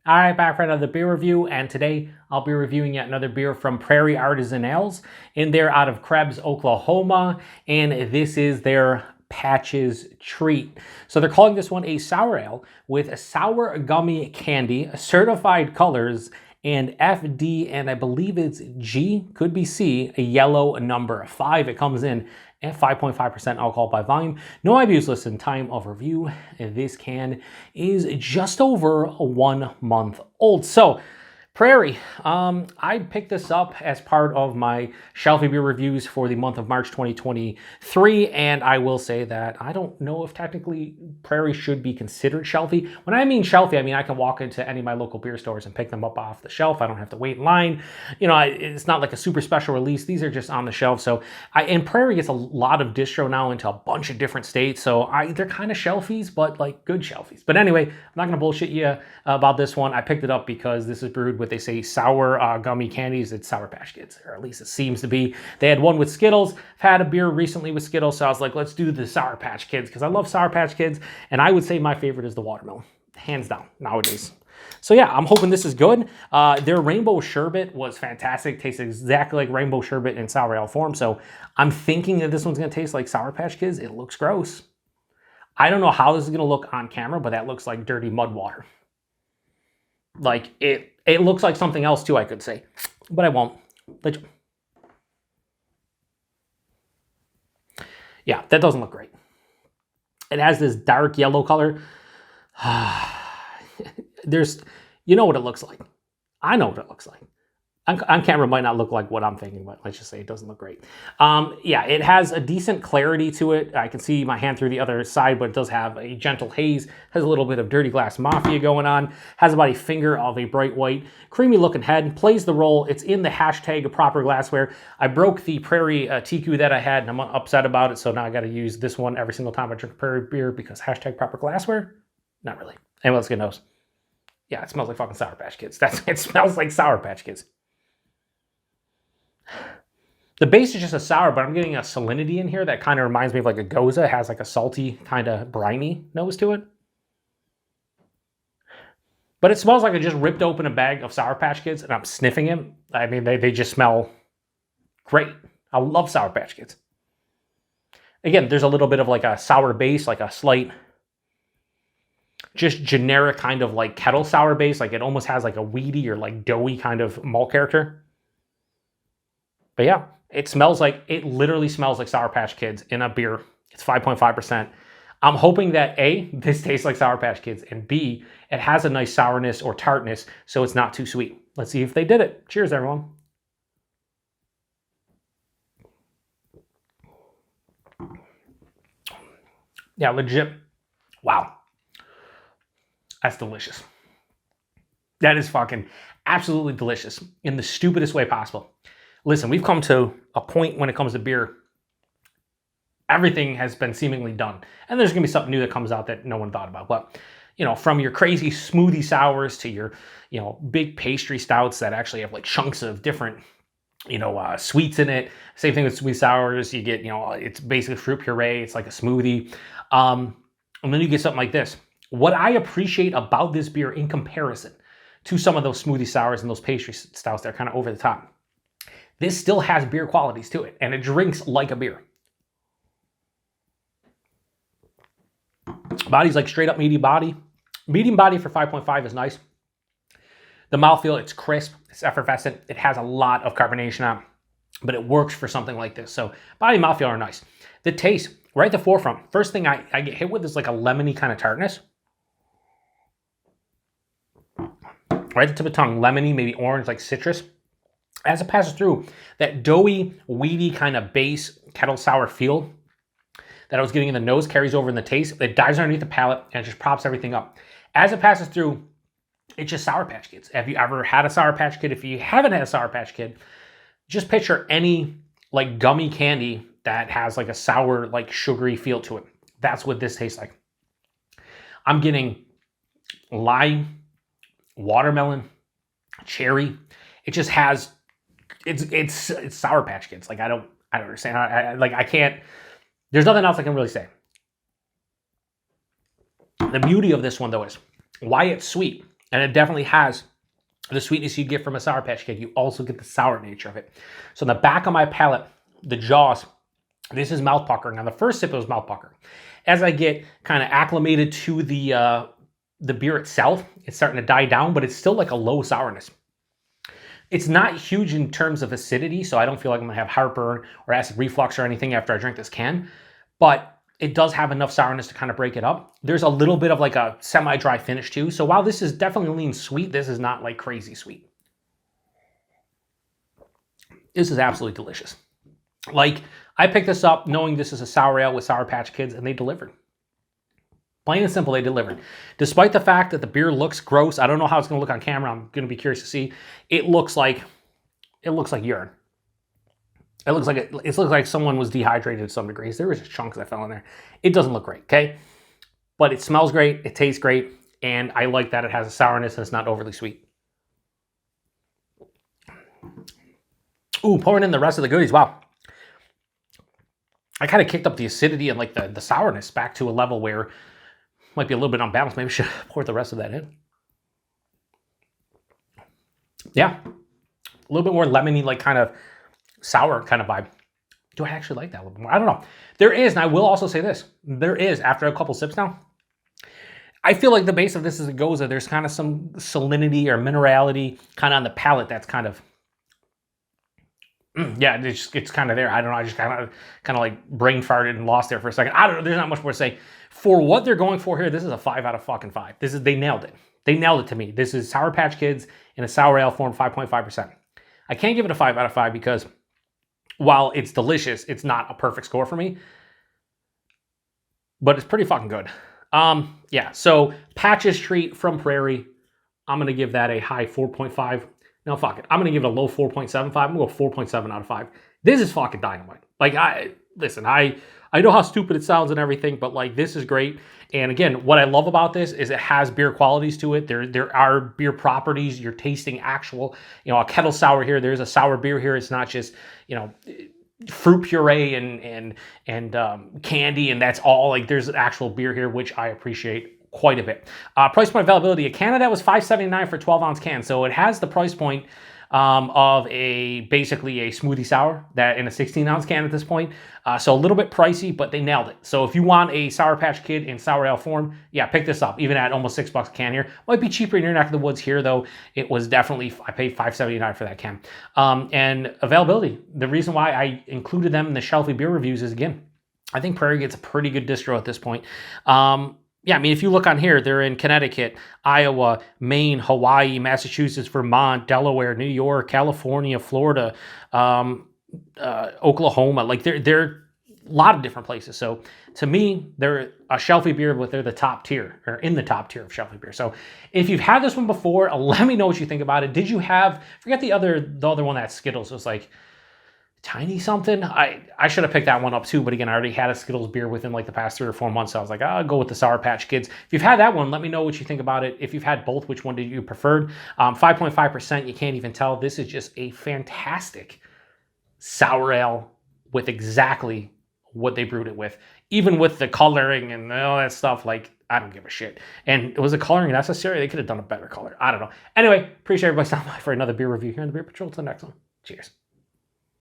All right, back for another beer review, and today I'll be reviewing yet another beer from Prairie Artisan Ales, and they're out of Krebs, Oklahoma, and this is their Patches Treat. So they're calling this one a sour ale with a sour gummy candy, certified colors, and FD, and I believe it's G, could be C, a yellow number 5. It comes in at 5.5% alcohol by volume. No IBUs listed. Time of review. This can is just over 1 month old. So, Prairie, I picked this up as part of my shelfie beer reviews for the month of March 2023, and I will say that I don't know if technically Prairie should be considered shelfie. When I mean shelfie, I mean I can walk into any of my local beer stores and pick them up off the shelf. I don't have to wait in line. You know, it's not like a super special release. These are just on the shelf. So, and Prairie gets a lot of distro now into a bunch of different states, so they're kind of shelfies, but like good shelfies. But anyway, I'm not gonna bullshit you about this one. I picked it up because this is brewed with, they say, sour gummy candies. It's Sour Patch Kids, or at least it seems to be. They had one with Skittles. I've had a beer recently with Skittles, so I was like, let's do the Sour Patch Kids, because I love Sour Patch Kids, and I would say my favorite is the watermelon, hands down, nowadays. So yeah, I'm hoping this is good. Their rainbow sherbet was fantastic. Tastes exactly like rainbow sherbet in sour ale form, so I'm thinking that this one's gonna taste like Sour Patch Kids. It looks gross. I don't know how this is gonna look on camera, but that looks like dirty mud water. Like, it looks like something else too, I could say, but I won't. Yeah, that doesn't look great. It has this dark yellow color. You know what it looks like. I know what it looks like. On camera, it might not look like what I'm thinking, but let's just say it doesn't look great. Yeah, it has a decent clarity to it. I can see my hand through the other side, but it does have a gentle haze. Has a little bit of Dirty Glass Mafia going on. Has about a finger of a bright white, creamy looking head. Plays the role. It's in the hashtag proper glassware. I broke the Prairie TQ that I had, and I'm upset about it, so now I got to use this one every single time I drink Prairie beer because hashtag proper glassware? Not really. Anyone else get knows? Yeah, it smells like fucking Sour Patch Kids. It smells like Sour Patch Kids. The base is just a sour, but I'm getting a salinity in here that kind of reminds me of like a Goza. It has like a salty, kind of briny nose to it. But it smells like I just ripped open a bag of Sour Patch Kids and I'm sniffing them. I mean, they just smell great. I love Sour Patch Kids. Again, there's a little bit of like a sour base, like a slight, just generic kind of like kettle sour base. Like it almost has like a weedy or like doughy kind of malt character. But yeah, it literally smells like Sour Patch Kids in a beer. It's 5.5%. I'm hoping that A, this tastes like Sour Patch Kids, and B, it has a nice sourness or tartness, so it's not too sweet. Let's see if they did it. Cheers, everyone. Yeah, legit. Wow. That's delicious. That is fucking absolutely delicious in the stupidest way possible. Listen, we've come to a point when it comes to beer, everything has been seemingly done. And there's gonna be something new that comes out that no one thought about. But, you know, from your crazy smoothie sours to your, you know, big pastry stouts that actually have like chunks of different, you know, sweets in it. Same thing with sweet sours. You get, you know, it's basically fruit puree. It's like a smoothie. And then you get something like this. What I appreciate about this beer in comparison to some of those smoothie sours and those pastry stouts that are kind of over the top, this still has beer qualities to it, and it drinks like a beer. Body's like straight up medium body. Medium body for 5.5 is nice. The mouthfeel, it's crisp, it's effervescent, it has a lot of carbonation on it, but it works for something like this. So body and mouthfeel are nice. The taste, right at the forefront, first thing I get hit with is like a lemony kind of tartness. Right at the tip of the tongue, lemony, maybe orange, like citrus. As it passes through, that doughy, weedy kind of base kettle sour feel that I was getting in the nose carries over in the taste. It dives underneath the palate and it just props everything up. As it passes through, it's just Sour Patch Kids. Have you ever had a Sour Patch Kid? If you haven't had a Sour Patch Kid, just picture any like gummy candy that has like a sour, like sugary feel to it. That's what this tastes like. I'm getting lime, watermelon, cherry. It just has, it's Sour Patch Kids. Like I don't understand. I can't. There's nothing else I can really say. The beauty of this one though is why it's sweet And it definitely has the sweetness you get from a Sour Patch Kid. You also get the sour nature of it. So in the back of my palate, the jaws, this is mouth puckering. On the first sip, it was mouth puckering. As I get kind of acclimated to the beer itself, it's starting to die down, but it's still like a low sourness. It's not huge in terms of acidity, so I don't feel like I'm gonna have heartburn or acid reflux or anything after I drink this can, but it does have enough sourness to kind of break it up. There's a little bit of like a semi-dry finish too, so while this is definitely lean sweet, this is not like crazy sweet. This is absolutely delicious. Like, I picked this up knowing this is a sour ale with Sour Patch Kids, and they delivered. Plain and simple, they delivered. Despite the fact that the beer looks gross, I don't know how it's going to look on camera. I'm going to be curious to see. It looks like urine. It looks like someone was dehydrated to some degrees. There was just chunks that fell in there. It doesn't look great, okay? But it smells great. It tastes great, and I like that it has a sourness and it's not overly sweet. Ooh, pouring in the rest of the goodies. Wow. I kind of kicked up the acidity and like the sourness back to a level where might be a little bit unbalanced. Maybe I should pour the rest of that in. Yeah. A little bit more lemony, like kind of sour kind of vibe. Do I actually like that a little bit more? I don't know. There is, and I will also say this. There is, after a couple sips now, I feel like the base of this as it goes, there's kind of some salinity or minerality kind of on the palate that's kind of, yeah, it's kind of there. I don't know. I just kind of like brain farted and lost there for a second. I don't know. There's not much more to say. For what they're going for here, this is a 5 out of fucking 5. They nailed it. They nailed it to me. This is Sour Patch Kids in a sour ale form, 5.5%. I can't give it a 5 out of 5 because while it's delicious, it's not a perfect score for me. But it's pretty fucking good. Yeah, so Patch's Treat from Prairie. I'm going to give that a high 4.5. No, fuck it. I'm going to give it a low 4.75. I'm going to go 4.7 out of 5. This is fucking dynamite. Like, listen, I know how stupid it sounds and everything, but like, this is great. And again, what I love about this is it has beer qualities to it. There are beer properties. You're tasting actual, a kettle sour here. There's a sour beer here. It's not just, fruit puree and candy, and that's all. Like, there's actual beer here, which I appreciate quite a bit. Price point availability. A can of that was $5.79 for 12-ounce can. So it has the price point of basically a smoothie sour that in a 16-ounce can at this point. So a little bit pricey, but they nailed it. So if you want a Sour Patch Kid in sour ale form, yeah, pick this up. Even at almost $6 a can here. Might be cheaper in your neck of the woods here, though. It was definitely, I paid $5.79 for that can. And availability. The reason why I included them in the Shelfie beer reviews is, again, I think Prairie gets a pretty good distro at this point. Yeah, I mean, if you look on here, they're in Connecticut, Iowa, Maine, Hawaii, Massachusetts, Vermont, Delaware, New York, California, Florida, Oklahoma. Like, they're a lot of different places. So to me, they're a Shelfie beer, but they're the top tier, or in the top tier of Shelfie beer. So if you've had this one before, let me know what you think about it. Did you have, forget the other one that Skittles was like, Tiny something. I should have picked that one up too, but again, I already had a Skittles beer within like the past 3 or 4 months, so I was like, I'll go with the Sour Patch Kids. If you've had that one, let me know what you think about it. If you've had both, which one did you preferred? 5.5%, you can't even tell. This is just a fantastic sour ale with exactly what they brewed it with. Even with the coloring and all that stuff, like, I don't give a shit. And was the coloring necessary? They could have done a better color. I don't know. Anyway, appreciate everybody stopping by for another beer review here on the Beer Patrol. Till the next one. Cheers.